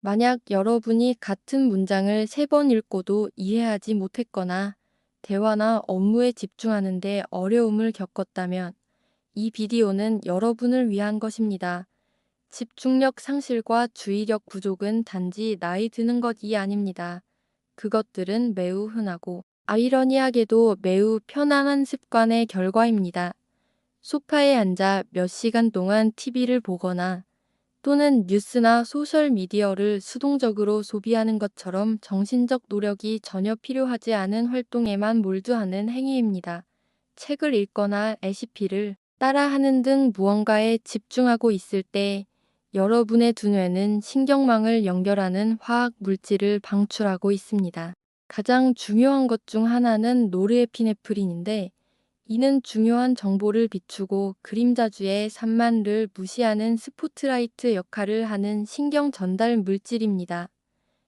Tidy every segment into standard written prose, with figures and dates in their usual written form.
만약 여러분이 같은 문장을 3번 읽고도 이해하지 못했거나 대화나 업무에 집중하는 데 어려움을 겪었다면 이 비디오는 여러분을 위한 것입니다. 집중력 상실과 주의력 부족은 단지 나이 드는 것이 아닙니다. 그것들은 매우 흔하고 아이러니하게도 매우 편안한 습관의 결과입니다. 소파에 앉아 몇 시간 동안 TV를 보거나 또는 뉴스나 소셜미디어를 수동적으로 소비하는 것처럼 정신적 노력이 전혀 필요하지 않은 활동에만 몰두하는 행위입니다. 책을 읽거나 레시피를 따라하는 등 무언가에 집중하고 있을 때 여러분의 두뇌는 신경망을 연결하는 화학 물질을 방출하고 있습니다. 가장 중요한 것 중 하나는 노르에피네프린인데 이는 중요한 정보를 비추고 그림자주의 산만을 무시하는 스포트라이트 역할을 하는 신경 전달 물질입니다.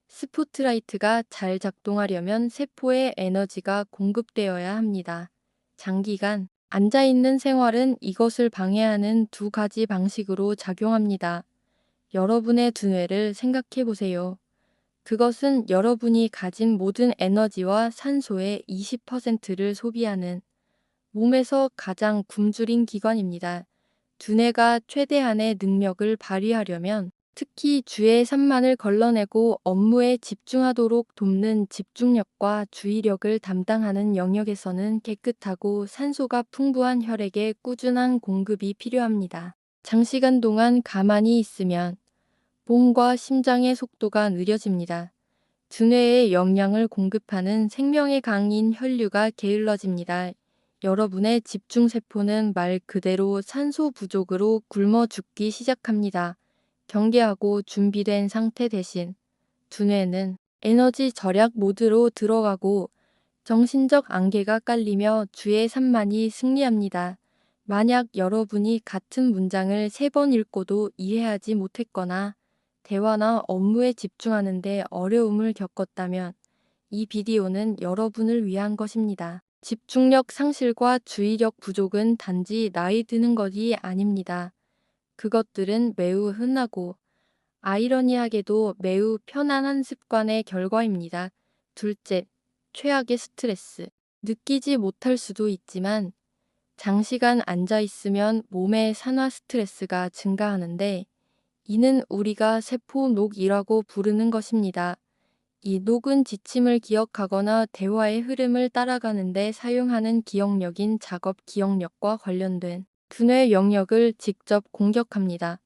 스포트라이트가 잘 작동하려면 세포에 에너지가 공급되어야 합니다. 장기간 앉아있는 생활은 이것을 방해하는 두 가지 방식으로 작용합니다. 여러분의 두뇌를 생각해 보세요. 그것은 여러분이 가진 모든 에너지와 산소의 20%를 소비하는 몸에서 가장 굶주린 기관입니다. 두뇌가 최대한의 능력을 발휘하려면 특히 주의 산만을 걸러내고 업무에 집중하도록 돕는 집중력과 주의력을 담당하는 영역에서는 깨끗하고 산소가 풍부한 혈액의 꾸준한 공급이 필요합니다. 장시간 동안 가만히 있으면 몸과 심장의 속도가 느려집니다. 두뇌에 영양을 공급하는 생명의 강인 혈류가 게을러집니다. 여러분의 집중세포는 말 그대로 산소 부족으로 굶어 죽기 시작합니다. 경계하고 준비된 상태 대신 두뇌는 에너지 절약 모드로 들어가고 정신적 안개가 깔리며 주의 산만이 승리합니다. 만약 여러분이 같은 문장을 3번 읽고도 이해하지 못했거나 대화나 업무에 집중하는 데 어려움을 겪었다면 이 비디오는 여러분을 위한 것입니다. 집중력 상실과 주의력 부족은 단지 나이 드는 것이 아닙니다. 그것들은 매우 흔하고 아이러니하게도 매우 편안한 습관의 결과입니다. 둘째, 최악의 스트레스. 느끼지 못할 수도 있지만 장시간 앉아 있으면 몸의 산화 스트레스가 증가하는데 이는 우리가 세포 녹이라고 부르는 것입니다. 이 녹은 지침을 기억하거나 대화의 흐름을 따라가는 데 사용하는 기억력인 작업 기억력과 관련된 두뇌 영역을 직접 공격합니다.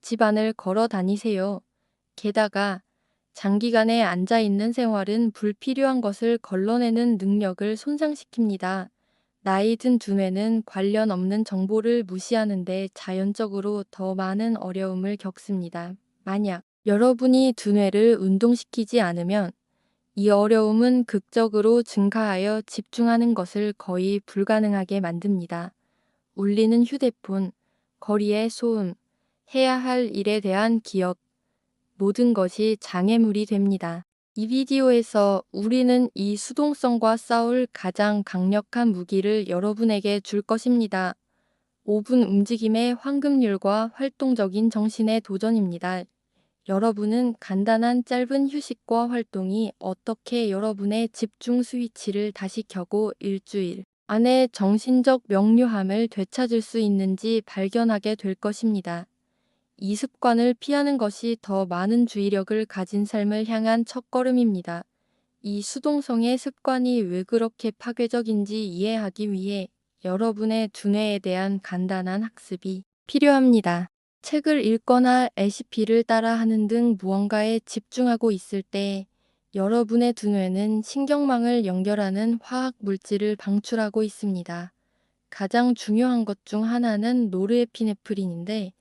집안을 걸어 다니세요. 게다가 장기간에 앉아있는 생활은 불필요한 것을 걸러내는 능력을 손상시킵니다. 나이 든 두뇌는 관련 없는 정보를 무시하는데 자연적으로 더 많은 어려움을 겪습니다. 만약 여러분이 두뇌를 운동시키지 않으면 이 어려움은 극적으로 증가하여 집중하는 것을 거의 불가능하게 만듭니다. 울리는 휴대폰, 거리의 소음, 해야 할 일에 대한 기억, 모든 것이 장애물이 됩니다. 이 비디오에서 우리는 이 수동성과 싸울 가장 강력한 무기를 여러분에게 줄 것입니다. 5분 움직임의 황금률과 활동적인 정신의 도전입니다. 여러분은 간단한 짧은 휴식과 활동이 어떻게 여러분의 집중 스위치를 다시 켜고 일주일 안에 정신적 명료함을 되찾을 수 있는지 발견하게 될 것입니다. 이 습관을 피하는 것이 더 많은 주의력을 가진 삶을 향한 첫걸음입니다. 이 수동성의 습관이 왜 그렇게 파괴적인지 이해하기 위해 여러분의 두뇌에 대한 간단한 학습이 필요합니다. 책을 읽거나 레시피를 따라하는 등 무언가에 집중하고 있을 때 여러분의 두뇌는 신경망을 연결하는 화학 물질을 방출하고 있습니다. 가장 중요한 것 중 하나는 노르에피네프린인데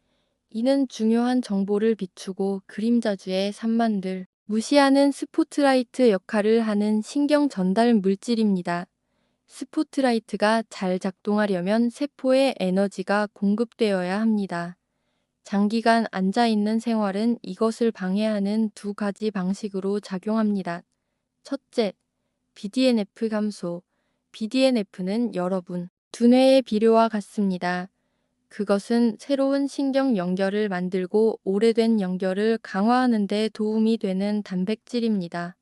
이는 중요한 정보를 비추고 그림자주의 산만들 무시하는 스포트라이트 역할을 하는 신경 전달 물질입니다. 스포트라이트가 잘 작동하려면 세포에 에너지가 공급되어야 합니다. 장기간 앉아있는 생활은 이것을 방해하는 두 가지 방식으로 작용합니다. 첫째, BDNF 감소. BDNF는 여러분 두뇌의 비료와 같습니다. 그것은 새로운 신경 연결을 만들고 오래된 연결을 강화하는 데 도움이 되는 단백질입니다.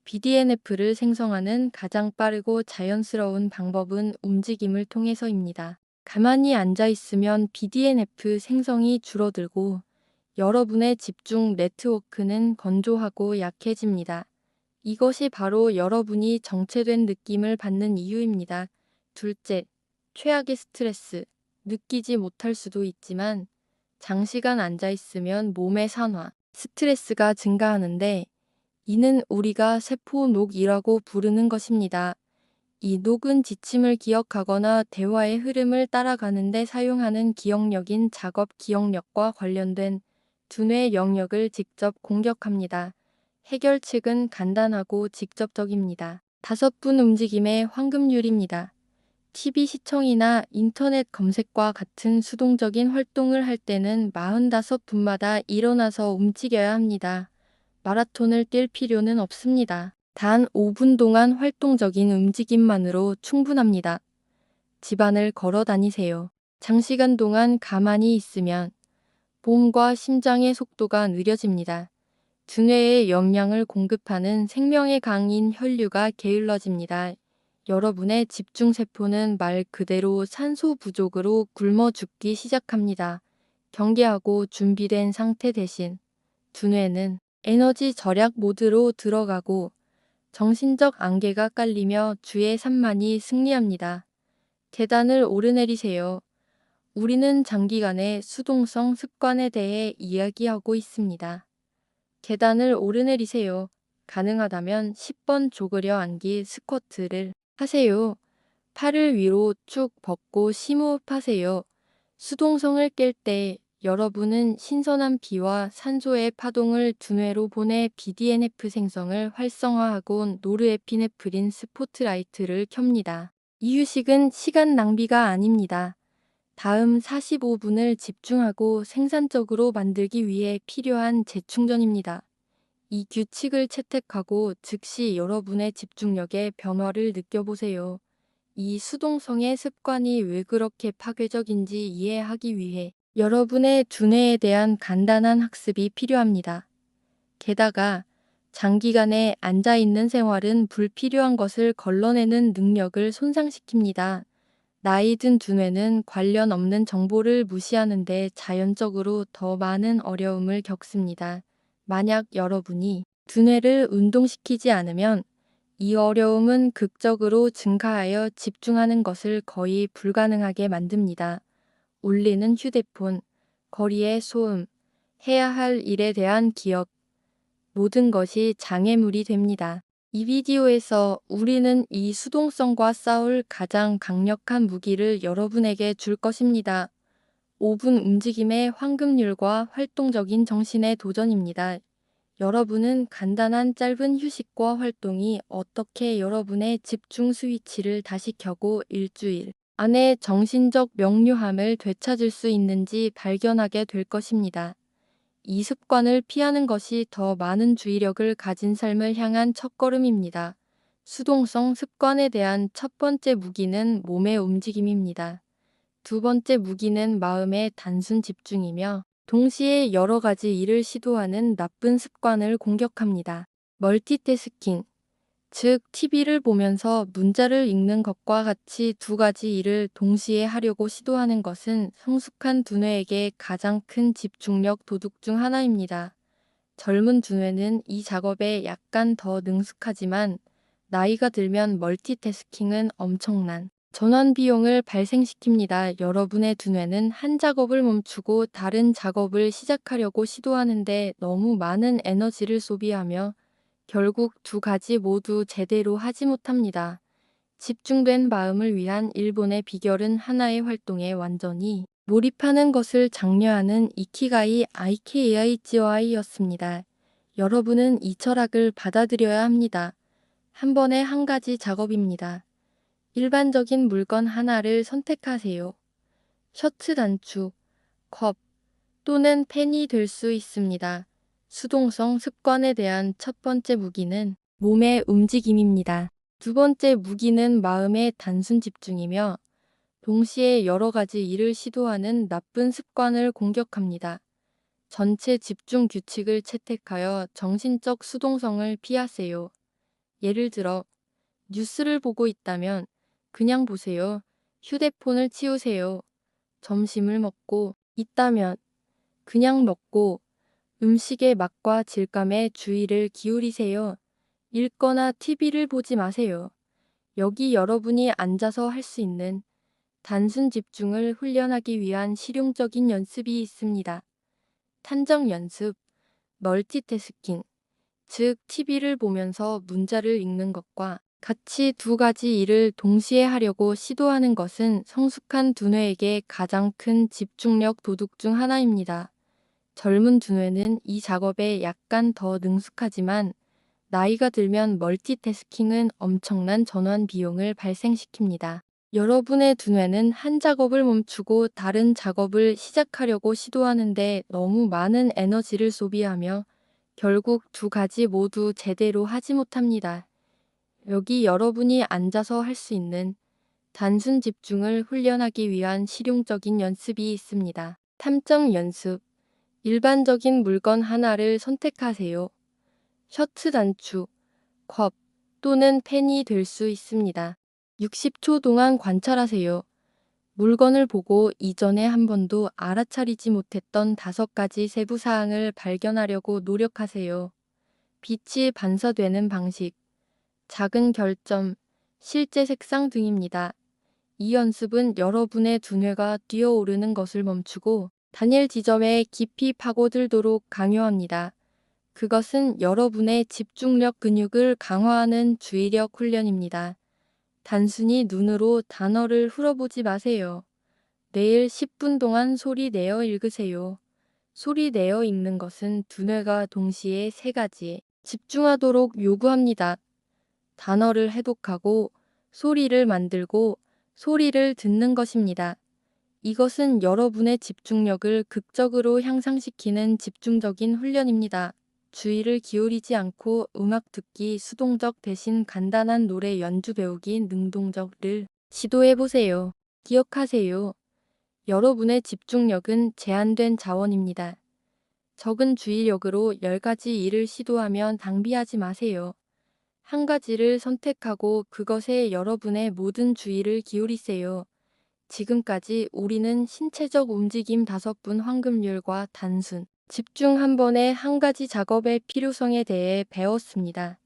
BDNF를 생성하는 가장 빠르고 자연스러운 방법은 움직임을 통해서입니다. 가만히 앉아 있으면 BDNF 생성이 줄어들고 여러분의 집중 네트워크는 건조하고 약해집니다. 이것이 바로 여러분이 정체된 느낌을 받는 이유입니다. 둘째, 최악의 스트레스. 느끼지 못할 수도 있지만 장시간 앉아 있으면 몸의 산화, 스트레스가 증가하는데 이는 우리가 세포녹이라고 부르는 것입니다. 이 녹은 지침을 기억하거나 대화의 흐름을 따라가는 데 사용하는 기억력인 작업 기억력과 관련된 두뇌 영역을 직접 공격합니다. 해결책은 간단하고 직접적입니다. 5분 움직임의 황금률입니다. TV 시청이나 인터넷 검색과 같은 수동적인 활동을 할 때는 45분마다 일어나서 움직여야 합니다. 마라톤을 뛸 필요는 없습니다. 단 5분 동안 활동적인 움직임만으로 충분합니다. 집안을 걸어 다니세요. 장시간 동안 가만히 있으면 몸과 심장의 속도가 느려집니다. 두뇌에 영양을 공급하는 생명의 강인 혈류가 게을러집니다. 여러분의 집중세포는 말 그대로 산소 부족으로 굶어 죽기 시작합니다. 경계하고 준비된 상태 대신 두뇌는 에너지 절약 모드로 들어가고 정신적 안개가 깔리며 주의 산만이 승리합니다. 계단을 오르내리세요. 우리는 장기간의 수동성 습관에 대해 이야기하고 있습니다. 계단을 오르내리세요. 가능하다면 10번 조그려 앉기 스쿼트를 하세요. 팔을 위로 쭉 뻗고 심호흡하세요. 수동성을 깰 때 여러분은 신선한 비와 산소의 파동을 두뇌로 보내 BDNF 생성을 활성화하고 노르에피네프린 스포트라이트를 켭니다. 이 휴식은 시간 낭비가 아닙니다. 다음 45분을 집중하고 생산적으로 만들기 위해 필요한 재충전입니다. 이 규칙을 채택하고 즉시 여러분의 집중력의 변화를 느껴보세요. 이 수동성의 습관이 왜 그렇게 파괴적인지 이해하기 위해 여러분의 두뇌에 대한 간단한 학습이 필요합니다. 게다가 장기간에 앉아있는 생활은 불필요한 것을 걸러내는 능력을 손상시킵니다. 나이 든 두뇌는 관련 없는 정보를 무시하는데 자연적으로 더 많은 어려움을 겪습니다. 만약 여러분이 두뇌를 운동시키지 않으면 이 어려움은 극적으로 증가하여 집중하는 것을 거의 불가능하게 만듭니다. 울리는 휴대폰, 거리의 소음, 해야 할 일에 대한 기억, 모든 것이 장애물이 됩니다. 이 비디오에서 우리는 이 수동성과 싸울 가장 강력한 무기를 여러분에게 줄 것입니다. 5분 움직임의 황금률과 활동적인 정신의 도전입니다. 여러분은 간단한 짧은 휴식과 활동이 어떻게 여러분의 집중 스위치를 다시 켜고 일주일 안에 정신적 명료함을 되찾을 수 있는지 발견하게 될 것입니다. 이 습관을 피하는 것이 더 많은 주의력을 가진 삶을 향한 첫걸음입니다. 수동성 습관에 대한 첫 번째 무기는 몸의 움직임입니다. 두 번째 무기는 마음의 단순 집중이며 동시에 여러 가지 일을 시도하는 나쁜 습관을 공격합니다. 멀티태스킹, 즉 TV를 보면서 문자를 읽는 것과 같이 두 가지 일을 동시에 하려고 시도하는 것은 성숙한 두뇌에게 가장 큰 집중력 도둑 중 하나입니다. 젊은 두뇌는 이 작업에 약간 더 능숙하지만 나이가 들면 멀티태스킹은 엄청난 전환 비용을 발생시킵니다. 여러분의 두뇌는 한 작업을 멈추고 다른 작업을 시작하려고 시도하는데 너무 많은 에너지를 소비하며 결국 두 가지 모두 제대로 하지 못합니다. 집중된 마음을 위한 일본의 비결은 하나의 활동에 완전히 몰입하는 것을 장려하는 이키가이 IKAIGOI였습니다. 여러분은 이 철학을 받아들여야 합니다. 한 번에 한 가지 작업입니다. 일반적인 물건 하나를 선택하세요. 셔츠 단축, 컵 또는 펜이 될 수 있습니다. 수동성 습관에 대한 첫 번째 무기는 몸의 움직임입니다. 두 번째 무기는 마음의 단순 집중이며 동시에 여러 가지 일을 시도하는 나쁜 습관을 공격합니다. 전체 집중 규칙을 채택하여 정신적 수동성을 피하세요. 예를 들어, 뉴스를 보고 있다면 그냥 보세요. 휴대폰을 치우세요. 점심을 먹고 있다면 그냥 먹고 음식의 맛과 질감에 주의를 기울이세요. 읽거나 TV를 보지 마세요. 여기 여러분이 앉아서 할 수 있는 단순 집중을 훈련하기 위한 실용적인 연습이 있습니다. 탄정 연습, 멀티태스킹, 즉 TV를 보면서 문자를 읽는 것과 같이 두 가지 일을 동시에 하려고 시도하는 것은 성숙한 두뇌에게 가장 큰 집중력 도둑 중 하나입니다. 젊은 두뇌는 이 작업에 약간 더 능숙하지만 나이가 들면 멀티태스킹은 엄청난 전환 비용을 발생시킵니다. 여러분의 두뇌는 한 작업을 멈추고 다른 작업을 시작하려고 시도하는데 너무 많은 에너지를 소비하며 결국 두 가지 모두 제대로 하지 못합니다. 여기 여러분이 앉아서 할 수 있는 단순 집중을 훈련하기 위한 실용적인 연습이 있습니다. 탐정 연습. 일반적인 물건 하나를 선택하세요. 셔츠 단추, 컵 또는 펜이 될 수 있습니다. 60초 동안 관찰하세요. 물건을 보고 이전에 한 번도 알아차리지 못했던 5가지 세부 사항을 발견하려고 노력하세요. 빛이 반사되는 방식, 작은 결점, 실제 색상 등입니다. 이 연습은 여러분의 두뇌가 뛰어오르는 것을 멈추고 단일 지점에 깊이 파고들도록 강요합니다. 그것은 여러분의 집중력 근육을 강화하는 주의력 훈련입니다. 단순히 눈으로 단어를 풀어보지 마세요. 매일 10분 동안 소리 내어 읽으세요. 소리 내어 읽는 것은 두뇌가 동시에 3가지에 집중하도록 요구합니다. 단어를 해독하고 소리를 만들고 소리를 듣는 것입니다. 이것은 여러분의 집중력을 극적으로 향상시키는 집중적인 훈련입니다. 주의를 기울이지 않고 음악 듣기 수동적 대신 간단한 노래 연주 배우기 능동적을 시도해보세요. 기억하세요. 여러분의 집중력은 제한된 자원입니다. 적은 주의력으로 10가지 일을 시도하면 낭비하지 마세요. 한 가지를 선택하고 그것에 여러분의 모든 주의를 기울이세요. 지금까지 우리는 신체적 움직임 5분 황금률과 단순, 집중 한 번에 한 가지 작업의 필요성에 대해 배웠습니다.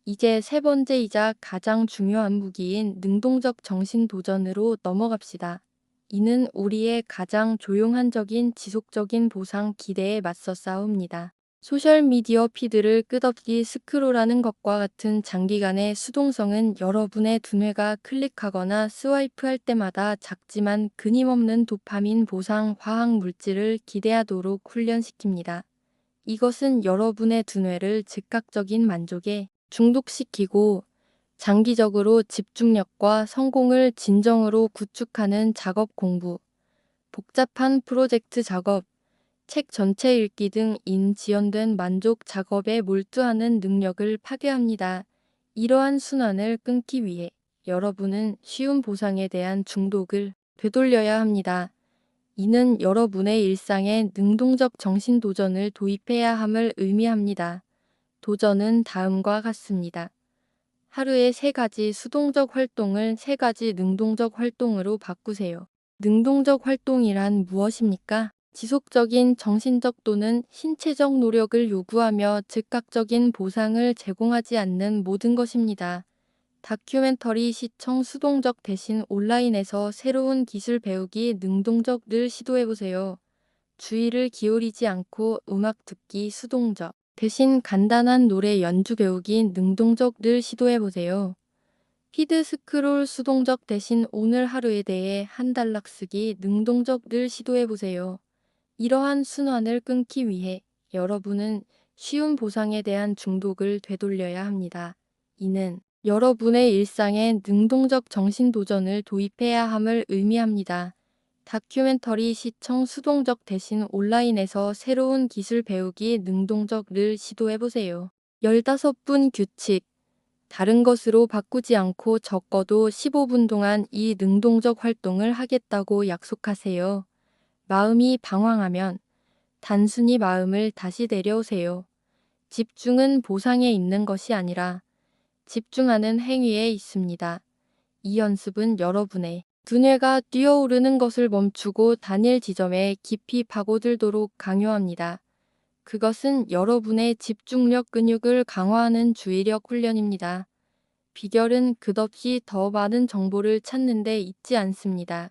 이제 3번째이자 가장 중요한 무기인 능동적 정신 도전으로 넘어갑시다. 이는 우리의 가장 조용한적인 지속적인 보상 기대에 맞서 싸웁니다. 소셜미디어 피드를 끝없이 스크롤하는 것과 같은 장기간의 수동성은 여러분의 두뇌가 클릭하거나 스와이프할 때마다 작지만 끊임없는 도파민 보상 화학 물질을 기대하도록 훈련시킵니다. 이것은 여러분의 두뇌를 즉각적인 만족에 중독시키고 장기적으로 집중력과 성공을 진정으로 구축하는 작업 공부, 복잡한 프로젝트 작업, 책 전체 읽기 등 지연된 만족 작업에 몰두하는 능력을 파괴합니다. 이러한 순환을 끊기 위해 여러분은 쉬운 보상에 대한 중독을 되돌려야 합니다. 이는 여러분의 일상에 능동적 정신 도전을 도입해야 함을 의미합니다. 도전은 다음과 같습니다. 하루에 3가지 수동적 활동을 3가지 능동적 활동으로 바꾸세요. 능동적 활동이란 무엇입니까? 지속적인 정신적 또는 신체적 노력을 요구하며 즉각적인 보상을 제공하지 않는 모든 것입니다. 다큐멘터리 시청 수동적 대신 온라인에서 새로운 기술 배우기 능동적을 시도해보세요. 주의를 기울이지 않고 음악 듣기 수동적 대신 간단한 노래 연주 배우기 능동적을 시도해보세요. 피드 스크롤 수동적 대신 오늘 하루에 대해 한 단락 쓰기 능동적을 시도해보세요. 이러한 순환을 끊기 위해 여러분은 쉬운 보상에 대한 중독을 되돌려야 합니다. 이는 여러분의 일상에 능동적 정신 도전을 도입해야 함을 의미합니다. 다큐멘터리 시청 수동적 대신 온라인에서 새로운 기술 배우기 능동적을 시도해보세요. 15분 규칙, 다른 것으로 바꾸지 않고 적어도 15분 동안 이 능동적 활동을 하겠다고 약속하세요. 마음이 방황하면 단순히 마음을 다시 내려오세요. 집중은 보상에 있는 것이 아니라 집중하는 행위에 있습니다. 이 연습은 여러분의 두뇌가 뛰어오르는 것을 멈추고 단일 지점에 깊이 파고들도록 강요합니다. 그것은 여러분의 집중력 근육을 강화하는 주의력 훈련입니다. 비결은 끝없이 더 많은 정보를 찾는 데 있지 않습니다.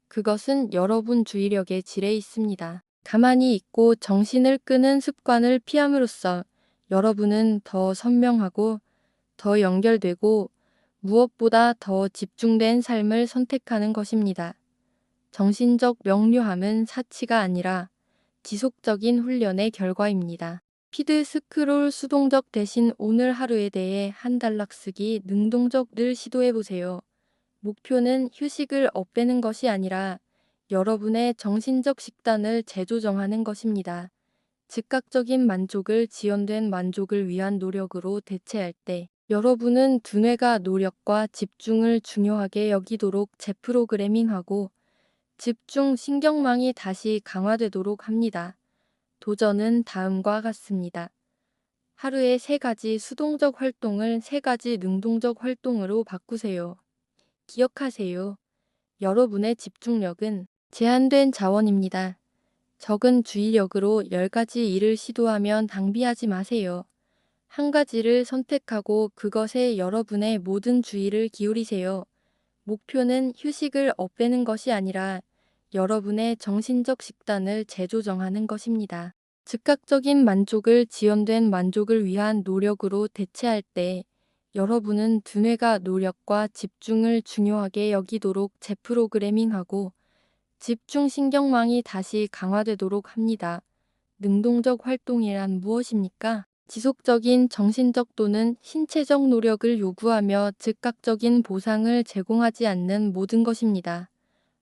그것은 여러분 주의력의 질에 있습니다. 가만히 있고 정신을 끄는 습관을 피함으로써 여러분은 더 선명하고 더 연결되고 무엇보다 더 집중된 삶을 선택하는 것입니다. 정신적 명료함은 사치가 아니라 지속적인 훈련의 결과입니다. 피드 스크롤 수동적 대신 오늘 하루에 대해 한 단락 쓰기 능동적을 시도해보세요. 목표는 휴식을 없애는 것이 아니라 여러분의 정신적 식단을 재조정하는 것입니다. 즉각적인 만족을 지연된 만족을 위한 노력으로 대체할 때 여러분은 두뇌가 노력과 집중을 중요하게 여기도록 재프로그래밍하고 집중 신경망이 다시 강화되도록 합니다. 도전은 다음과 같습니다. 하루에 3가지 수동적 활동을 3가지 능동적 활동으로 바꾸세요. 기억하세요. 여러분의 집중력은 제한된 자원입니다. 적은 주의력으로 10가지 일을 시도하면 낭비하지 마세요. 한 가지를 선택하고 그것에 여러분의 모든 주의를 기울이세요. 목표는 휴식을 없애는 것이 아니라 여러분의 정신적 식단을 재조정하는 것입니다. 즉각적인 만족을 지연된 만족을 위한 노력으로 대체할 때 여러분은 두뇌가 노력과 집중을 중요하게 여기도록 재프로그래밍하고 집중신경망이 다시 강화되도록 합니다. 능동적 활동이란 무엇입니까? 지속적인 정신적 또는 신체적 노력을 요구하며 즉각적인 보상을 제공하지 않는 모든 것입니다.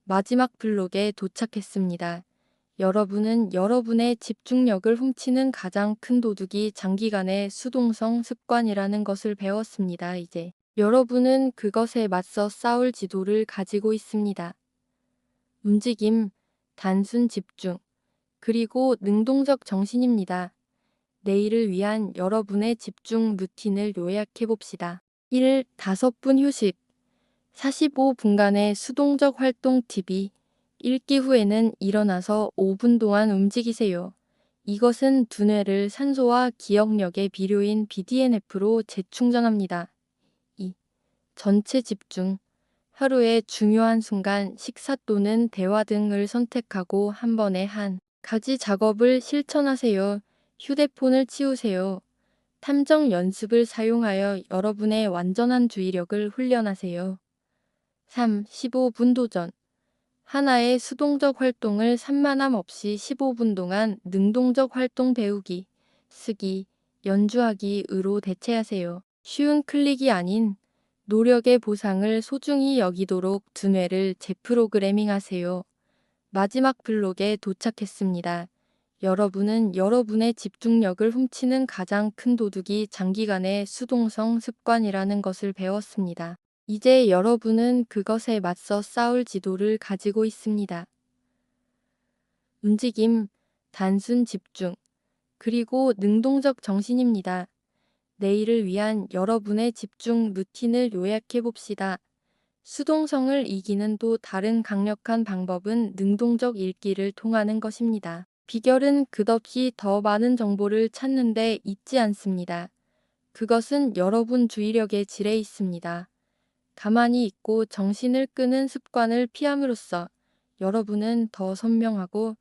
마지막 블록에 도착했습니다. 여러분은 여러분의 집중력을 훔치는 가장 큰 도둑이 장기간의 수동성 습관이라는 것을 배웠습니다. 이제 여러분은 그것에 맞서 싸울 지도를 가지고 있습니다. 움직임, 단순 집중, 그리고 능동적 정신입니다. 내일을 위한 여러분의 집중 루틴을 요약해 봅시다. 1. 5분 휴식. 45분간의 수동적 활동 팁이 읽기 후에는 일어나서 5분 동안 움직이세요. 이것은 두뇌를 산소와 기억력의 비료인 BDNF로 재충전합니다. 2. 전체 집중. 하루의 중요한 순간, 식사 또는 대화 등을 선택하고 한 번에 한 가지 작업을 실천하세요. 휴대폰을 치우세요. 탐정 연습을 사용하여 여러분의 완전한 주의력을 훈련하세요. 3. 15분 도전. 하나의 수동적 활동을 산만함 없이 15분 동안 능동적 활동 배우기, 쓰기, 연주하기으로 대체하세요. 쉬운 클릭이 아닌 노력의 보상을 소중히 여기도록 두뇌를 재프로그래밍하세요. 마지막 블록에 도착했습니다. 여러분은 여러분의 집중력을 훔치는 가장 큰 도둑이 장기간의 수동성 습관이라는 것을 배웠습니다. 이제 여러분은 그것에 맞서 싸울 지도를 가지고 있습니다. 움직임, 단순 집중, 그리고 능동적 정신입니다. 내일을 위한 여러분의 집중 루틴을 요약해 봅시다. 수동성을 이기는 또 다른 강력한 방법은 능동적 읽기를 통하는 것입니다. 비결은 끝없이 더 많은 정보를 찾는 데 있지 않습니다. 그것은 여러분 주의력의 질에 있습니다. 가만히 있고 정신을 끄는 습관을 피함으로써 여러분은 더 선명하고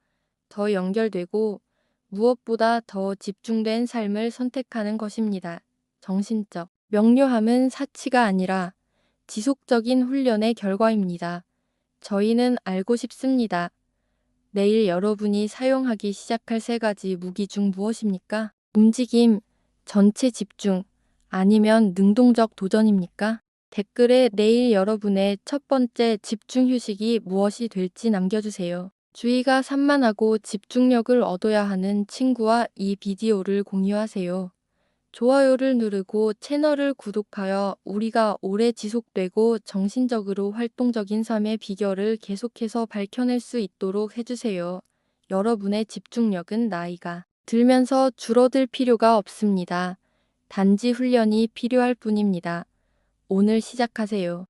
더 연결되고 무엇보다 더 집중된 삶을 선택하는 것입니다. 정신적 명료함은 사치가 아니라 지속적인 훈련의 결과입니다. 저희는 알고 싶습니다. 내일 여러분이 사용하기 시작할 3가지 무기 중 무엇입니까? 움직임, 전체 집중, 아니면 능동적 도전입니까? 댓글에 내일 여러분의 첫 번째 집중 휴식이 무엇이 될지 남겨주세요. 주의가 산만하고 집중력을 얻어야 하는 친구와 이 비디오를 공유하세요. 좋아요를 누르고 채널을 구독하여 우리가 오래 지속되고 정신적으로 활동적인 삶의 비결을 계속해서 밝혀낼 수 있도록 해주세요. 여러분의 집중력은 나이가 들면서 줄어들 필요가 없습니다. 단지 훈련이 필요할 뿐입니다. 오늘 시작하세요.